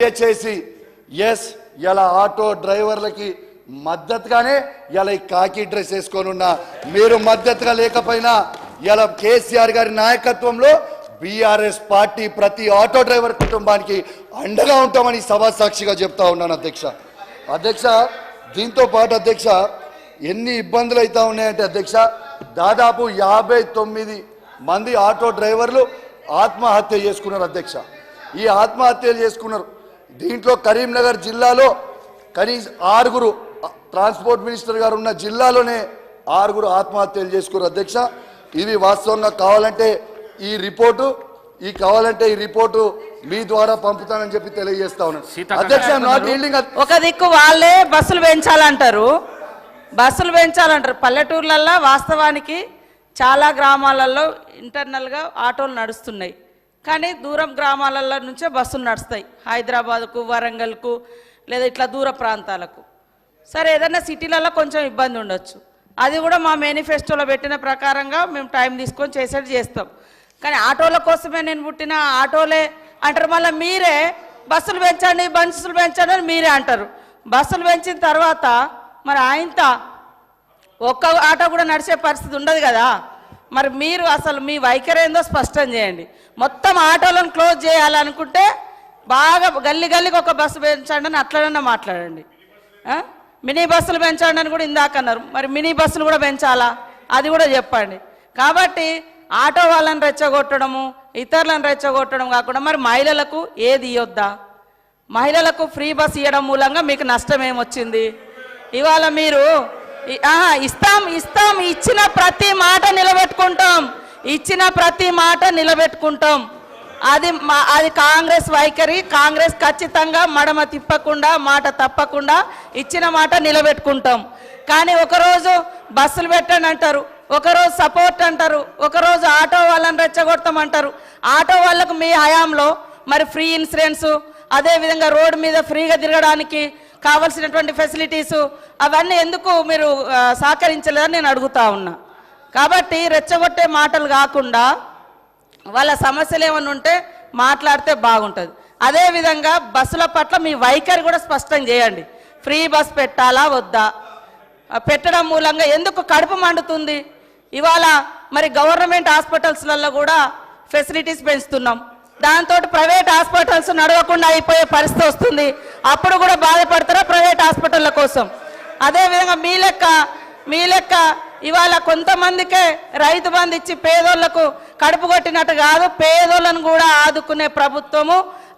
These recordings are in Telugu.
చేసి ఎస్ ఇలా ఆటో డ్రైవర్లకి మద్దతుగానే ఇలా ఈ కాకి డ్రెస్ వేసుకొని ఉన్న మీరు మద్దతుగా లేకపోయినా ఇలా కేసీఆర్ గారి నాయకత్వంలో బీఆర్ఎస్ పార్టీ ప్రతి ఆటో డ్రైవర్ కుటుంబానికి అండగా ఉంటామని సభా సాక్షిగా చెప్తా ఉన్నాను అధ్యక్ష దీంతో పాటు అధ్యక్ష ఎన్ని ఇబ్బందులు అవుతా ఉన్నాయంటే అధ్యక్ష దాదాపు 59 మంది ఆటో డ్రైవర్లు ఆత్మహత్య చేసుకున్నారు అధ్యక్ష ఈ ఆత్మహత్యలు చేసుకున్నారు దీంట్లో కరీంనగర్ జిల్లాలో కనీసం 6 ట్రాన్స్పోర్ట్ మినిస్టర్ గారు ఉన్న జిల్లాలోనే 6 ఆత్మహత్యలు చేసుకున్నారు అధ్యక్ష ఇది వాస్తవంగా కావాలంటే ఈ రిపోర్టు మీ ద్వారా పంపుతానని చెప్పి తెలియజేస్తా ఉన్నాను అధ్యక్ష ఒక దిక్కు వాళ్ళే బస్సులు పెంచాలంటారు పల్లెటూర్లలో వాస్తవానికి చాలా గ్రామాలలో ఇంటర్నల్గా ఆటోలు నడుస్తున్నాయి కానీ దూరం గ్రామాలలో నుంచే బస్సులు నడుస్తాయి హైదరాబాద్కు వరంగల్కు లేదా ఇట్లా దూర ప్రాంతాలకు సరే ఏదైనా సిటీలలో కొంచెం ఇబ్బంది ఉండొచ్చు అది కూడా మా మేనిఫెస్టోలో పెట్టిన ప్రకారంగా మేము టైం తీసుకొని చేస్తాం కానీ ఆటోల కోసమే నేను పుట్టిన ఆటోలే అంటారు మళ్ళీ మీరే బస్సులు పెంచండి అని మీరే అంటారు బస్సులు పెంచిన తర్వాత మరి ఆయనతో ఒక్క ఆటో కూడా నడిచే పరిస్థితి ఉండదు కదా మరి మీరు అసలు మీ వైఖరి ఏందో స్పష్టం చేయండి మొత్తం ఆటోలను క్లోజ్ చేయాలనుకుంటే బాగా గల్లీకి ఒక బస్సు పెంచండి అని అట్లనన్నా మాట్లాడండి మినీ బస్సులు పెంచండి అని కూడా ఇందాక అన్నారు మరి మినీ బస్సులు కూడా పెంచాలా అది కూడా చెప్పండి కాబట్టి ఆటో వాళ్ళని రెచ్చగొట్టడము ఇతరులను రెచ్చగొట్టడం కాకుండా మరి మహిళలకు ఏది ఇవ్వద్దా మహిళలకు ఫ్రీ బస్ ఇవ్వడం మూలంగా మీకు నష్టం ఏమొచ్చింది ఇవాళ మీరు ఇస్తాం ఇచ్చిన ప్రతి మాట నిలబెట్టుకుంటాం అది కాంగ్రెస్ వైఖరి కాంగ్రెస్ ఖచ్చితంగా మడమ తిప్పకుండా మాట తప్పకుండా ఇచ్చిన మాట నిలబెట్టుకుంటాం కానీ ఒకరోజు బస్సులు పెట్టండి అంటారు ఒకరోజు సపోర్ట్ అంటారు ఒకరోజు ఆటో వాళ్ళని రెచ్చగొడతామంటారు ఆటో వాళ్ళకు మీ హయాంలో మరి ఫ్రీ ఇన్సూరెన్స్ అదేవిధంగా రోడ్డు మీద ఫ్రీగా తిరగడానికి కావలసినటువంటి ఫెసిలిటీసు అవన్నీ ఎందుకు మీరు సహకరించలేదని నేను అడుగుతా ఉన్నా కాబట్టి రెచ్చగొట్టే మాటలు కాకుండా వాళ్ళ సమస్యలు ఏమైనా ఉంటే మాట్లాడితే బాగుంటుంది అదేవిధంగా బస్సుల పట్ల మీ వైఖరి కూడా స్పష్టం చేయండి ఫ్రీ బస్ పెట్టాలా వద్దా పెట్టడం మూలంగా ఎందుకు కడుపు మండుతుంది ఇవాళ మరి గవర్నమెంట్ హాస్పిటల్స్లలో కూడా ఫెసిలిటీస్ పెంచుతున్నాం దాంతో ప్రైవేట్ హాస్పిటల్స్ నడవకుండా అయిపోయే పరిస్థితి వస్తుంది అప్పుడు కూడా బాధపడతారా ప్రైవేట్ హాస్పిటళ్ళ కోసం అదేవిధంగా మీ లెక్క ఇవాళ కొంతమందికే రైతు బంధు ఇచ్చి పేదోళ్లకు కడుపు కొట్టినట్టు కాదు పేదోళ్ళను కూడా ఆదుకునే ప్రభుత్వము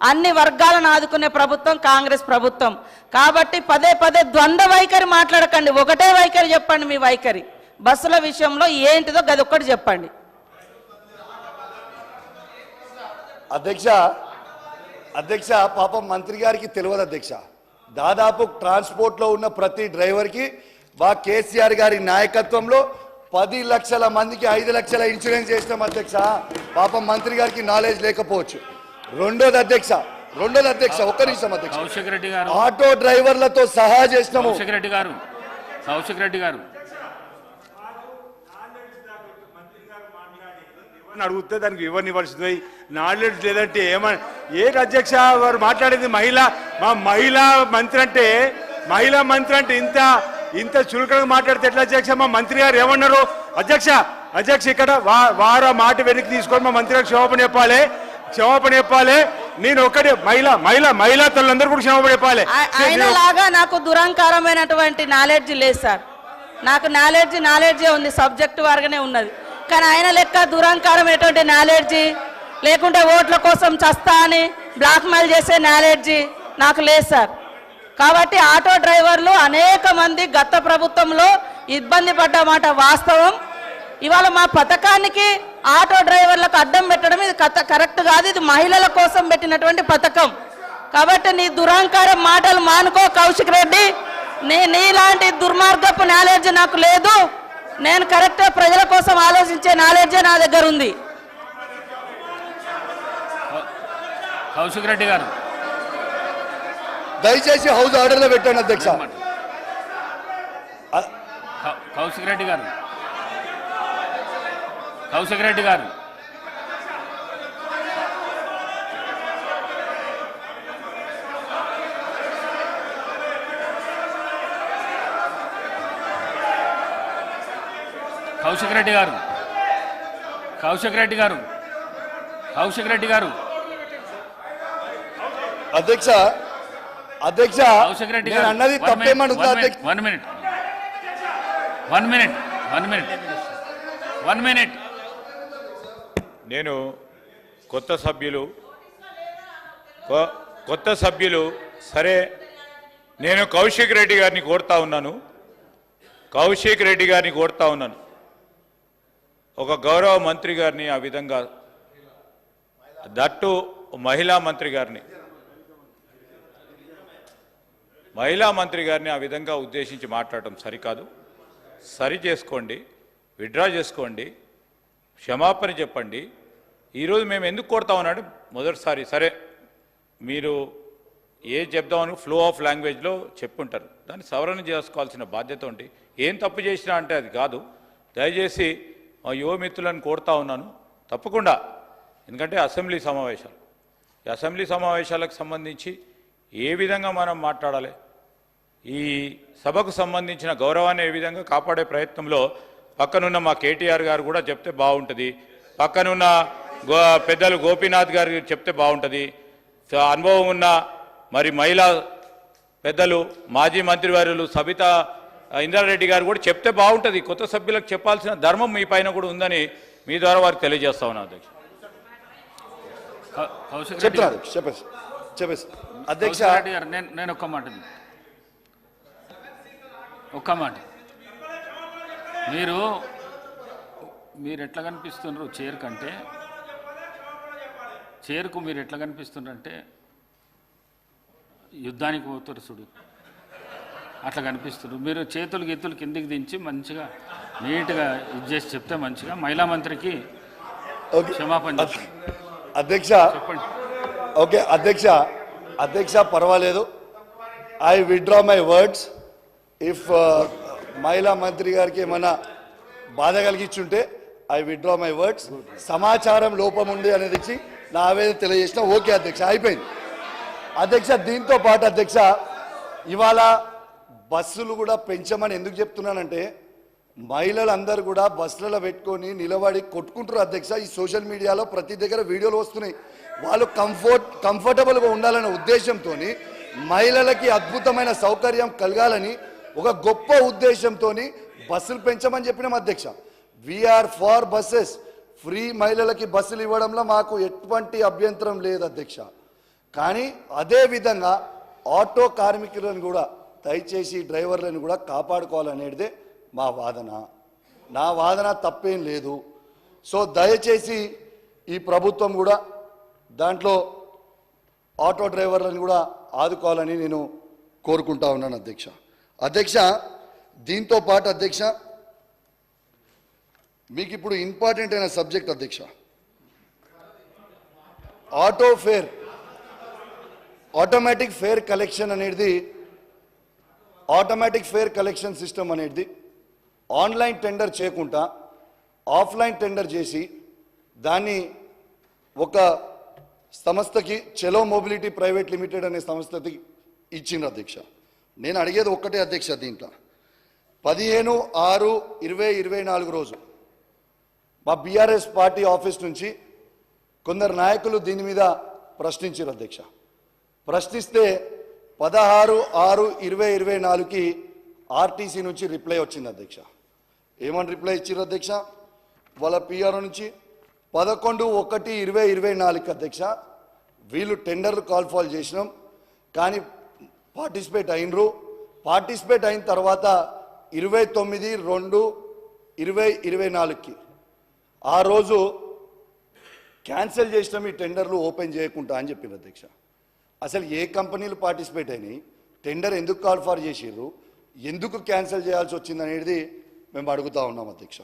అన్ని వర్గాలను ఆదుకునే ప్రభుత్వం కాంగ్రెస్ ప్రభుత్వం కాబట్టి పదే ద్వంద్వ వైఖరి మాట్లాడకండి ఒకటే వైఖరి చెప్పండి మీ వైఖరి బస్సుల విషయంలో ఏంటిదో గది ఒక్కటి చెప్పండి అధ్యక్ష పాపం మంత్రి గారికి తెలియదు అధ్యక్ష దాదాపు ట్రాన్స్పోర్ట్లో ఉన్న ప్రతి డ్రైవర్కి కేసీఆర్ గారి నాయకత్వంలో 10 లక్షల మందికి 5 లక్షల ఇన్సూరెన్స్ చేసినాం అధ్యక్ష పాపం మంత్రి గారికి నాలెడ్జ్ లేకపోవచ్చు రెండోది అధ్యక్ష ఒక్క నిమిషం అధ్యక్ష ఆటో డ్రైవర్లతో సహా చేసినాము అడిగితే దానికి ఇవ్వనివ్వాల్సింది నాలెడ్జ్ లేదంటే ఏంటి అధ్యక్ష వారు మాట్లాడేది మహిళా మంత్రి అంటే ఇంత చులకనగా మాట్లాడితే ఎట్లా అధ్యక్ష మా మంత్రి గారు ఏమన్నారు అధ్యక్ష ఇక్కడ వారు మాట వెనక్కి తీసుకొని మా మంత్రి గారు క్షమాపణ చెప్పాలి నేను ఒకటి మహిళా తల్లందరూ కూడా క్షమాపణ చెప్పాలి ఆయనలాగా నాకు దురహంకారమైనటువంటి నాలెడ్జ్ లేదు సార్ నాకు నాలెడ్జే ఉంది సబ్జెక్ట్ వారుగానే ఉన్నది కానీ ఆయన లెక్క దురహంకారమైనటువంటి నాలెడ్జి లేకుంటే ఓట్ల కోసం చస్తా అని బ్లాక్మెయిల్ చేసే నాలెడ్జి నాకు లేదు సార్ కాబట్టి ఆటో డ్రైవర్లు అనేక మంది గత ప్రభుత్వంలో ఇబ్బంది పడ్డమాట వాస్తవం ఇవాళ మా పథకానికి ఆటో డ్రైవర్లకు అడ్డం పెట్టడం ఇది కరెక్ట్ కాదు ఇది మహిళల కోసం పెట్టినటువంటి పథకం కాబట్టి నీ దురహంకారం మాటలు మానుకో కౌశిక్ రెడ్డి నీలాంటి దుర్మార్గపు నాలెడ్జ్ నాకు లేదు నేను కరెక్ట్ ప్రజల కోసం ఆలోచించే నాలెడ్జే నా దగ్గర ఉంది కౌశిక్ రెడ్డి గారు దయచేసి హౌస్ ఆర్డర్లో పెట్టండి అధ్యక్ష కౌశిక్ రెడ్డి గారు కౌశిక్ రెడ్డి గారు కౌశిక్ రెడ్డి గారు కౌశిక్ రెడ్డి గారు అధ్యక్ష అధ్యక్ష కౌశిక్ రెడ్డి నేను గారు అన్నది తప్పేమనుందా అధ్యక్ష? వన్ మినిట్ నేను కొత్త సభ్యులు సరే నేను కౌశిక్ రెడ్డి గారిని కోరుతా ఉన్నాను ఒక గౌరవ మంత్రి గారిని ఆ విధంగా దట్టు మహిళా మంత్రి గారిని ఆ విధంగా ఉద్దేశించి మాట్లాడటం సరికాదు. సరి చేసుకోండి, విత్డ్రా చేసుకోండి, క్షమాపణ చెప్పండి. ఈరోజు మేము ఎందుకు కోరుతా ఉన్నాడు మొదటిసారి సరే మీరు చెప్దామని ఫ్లో ఆఫ్ లాంగ్వేజ్లో చెప్పుంటారు, దాన్ని సవరణ చేసుకోవాల్సిన బాధ్యత ఉంది. ఏం తప్పు చేసినా అంటే అది కాదు. దయచేసి మా యువ మిత్రులను కోరుతా ఉన్నాను తప్పకుండా, ఎందుకంటే అసెంబ్లీ సమావేశాలకు సంబంధించి ఏ విధంగా మనం మాట్లాడాలి, ఈ సభకు సంబంధించిన గౌరవాన్ని ఏ విధంగా కాపాడే ప్రయత్నంలో పక్కనున్న మా కేటీఆర్ గారు కూడా చెప్తే బాగుంటుంది, పక్కనున్న పెద్దలు గోపీనాథ్ గారు చెప్తే బాగుంటుంది, అనుభవం ఉన్న మరి మహిళా పెద్దలు మాజీ మంత్రివర్యులు సబితా ఇంద్రారెడ్డి గారు కూడా చెప్తే బాగుంటుంది. కొత్త సభ్యులకు చెప్పాల్సిన ధర్మం మీ పైన కూడా ఉందని మీ ద్వారా వారికి తెలియజేస్తా ఉన్నాను అధ్యక్ష. చెప్తున్నారు చెప్పేసి అధ్యక్ష నేను ఒక్క మాట మీరు ఎట్లా కనిపిస్తున్నారు చైర్కు మీరు ఎట్లా కనిపిస్తున్నారంటే యుద్ధానికి పోతారు చూడు అట్లా కనిపిస్తున్నారు. మీరు చేతులు గీతులు కిందికి దించి మంచిగా నీట్గా ఇది చేసి చెప్తే మంచిగా మహిళా మంత్రికి క్షమాపణ చెప్పండి. అధ్యక్ష చెప్పండి. ఓకే అధ్యక్ష పర్వాలేదు. I withdraw my words. If మహిళా మంత్రి గారికి ఏమైనా బాధ కలిగించుంటే ఐ విత్డ్రా మై వర్డ్స్. సమాచారం లోపం ఉంది అనేది ఇచ్చి నా ఆవేదన తెలియజేసిన. ఓకే అధ్యక్ష, అయిపోయింది. అధ్యక్ష దీంతో పాటు అధ్యక్ష ఇవాళ బస్సులు కూడా పెంచమని ఎందుకు చెప్తున్నానంటే మహిళలందరూ కూడా బస్సులలో పెట్టుకొని నిలబడి కొట్టుకుంటారు అధ్యక్ష. ఈ సోషల్ మీడియాలో ప్రతి దగ్గర వీడియోలు వస్తున్నాయి. వాళ్ళు కంఫర్టబుల్గా ఉండాలనే ఉద్దేశంతో మహిళలకి అద్భుతమైన సౌకర్యం కలగాలని ఒక గొప్ప ఉద్దేశంతో బస్సులు పెంచమని చెప్పినాం అధ్యక్ష. We are far buses. ఫ్రీ మహిళలకి బస్సులు ఇవ్వడంలో మాకు ఎటువంటి అభ్యంతరం లేదు అధ్యక్ష. కానీ అదేవిధంగా ఆటో కార్మికులను కూడా దయచేసి డ్రైవర్లను కూడా కాపాడుకోవాలనేదే మా వాదన. నా వాదన తప్పేం లేదు. సో దయచేసి ఈ ప్రభుత్వం కూడా దాంట్లో ఆటో డ్రైవర్లను కూడా ఆదుకోవాలని నేను కోరుకుంటా ఉన్నాను అధ్యక్ష. దీంతో పాటు అధ్యక్ష మీకు ఇప్పుడు ఇంపార్టెంట్ అయిన సబ్జెక్ట్ అధ్యక్ష, auto fair automatic fair collection అనేది ఆటోమేటిక్ ఫేర్ కలెక్షన్ సిస్టమ్ అనేది ఆన్లైన్ టెండర్ చేయకుండా ఆఫ్లైన్ టెండర్ చేసి దాన్ని ఒక సంస్థకి చలో మొబిలిటీ ప్రైవేట్ లిమిటెడ్ అనే సంస్థకి ఇచ్చిండ్రు అధ్యక్ష. నేను అడిగేది ఒక్కటే అధ్యక్ష, దీంట్లో 15/6/2024 రోజు మా బీఆర్ఎస్ పార్టీ ఆఫీస్ నుంచి కొందరు నాయకులు దీని మీద ప్రశ్నించారు అధ్యక్ష. ప్రశ్నిస్తే 16/6/2024కి ఆర్టీసీ నుంచి రిప్లై వచ్చింది అధ్యక్ష. ఏమని రిప్లై ఇచ్చారు అధ్యక్ష? వాళ్ళ పిఆర్ఓ నుంచి 11/1/2024 అధ్యక్ష వీళ్ళు టెండర్లు కాల్ఫాల్ చేసినాం, కానీ పార్టిసిపేట్ అయిన తర్వాత 29/2/2024కి ఆ రోజు క్యాన్సిల్ చేసినాం ఈ టెండర్లు ఓపెన్ చేయకుండా అని చెప్పింది అధ్యక్ష. అసలు ఏ కంపెనీలు పార్టిసిపేట్ అయినాయి, టెండర్ ఎందుకు కాల్ఫార్ చేసిర్రు, ఎందుకు క్యాన్సిల్ చేయాల్సి వచ్చింది అనేది మేము అడుగుతా ఉన్నాం అధ్యక్ష.